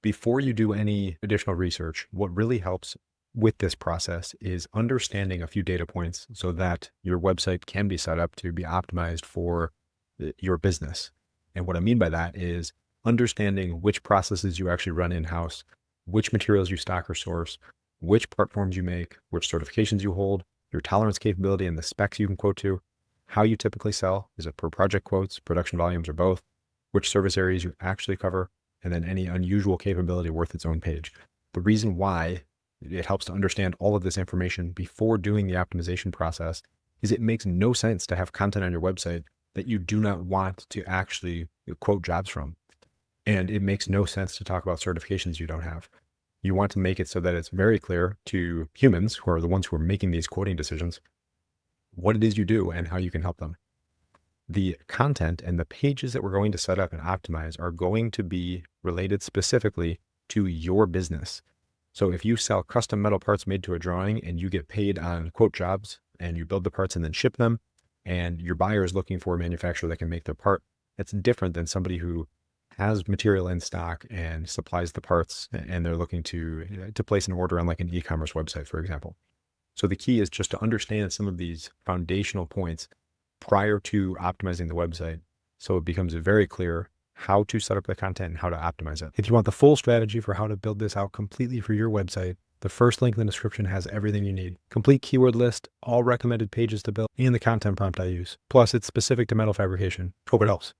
Before you do any additional research, what really helps with this process is understanding a few data points so that your website can be set up to be optimized for your business. And what I mean by that is understanding which processes you actually run in-house, which materials you stock or source, which part forms you make, which certifications you hold, your tolerance capability and the specs you can quote to, how you typically sell, is it per project quotes, production volumes, or both, which service areas you actually cover, and then any unusual capability worth its own page. The reason why it helps to understand all of this information before doing the optimization process is it makes no sense to have content on your website that you do not want to actually quote jobs from. And it makes no sense to talk about certifications you don't have. You want to make it so that it's very clear to humans, who are the ones who are making these quoting decisions, what it is you do and how you can help them. The content and the pages that we're going to set up and optimize are going to be related specifically to your business. So if you sell custom metal parts made to a drawing and you get paid on quote jobs and you build the parts and then ship them, and your buyer is looking for a manufacturer that can make their part, that's different than somebody who has material in stock and supplies the parts and they're looking to place an order on like an e-commerce website, for example. So the key is just to understand some of these foundational points prior to optimizing the website, so it becomes very clear how to set up the content and how to optimize it. If you want the full strategy for how to build this out completely for your website, the first link in the description has everything you need. Complete keyword list, all recommended pages to build, and the content prompt I use. Plus, it's specific to metal fabrication. Hope it helps.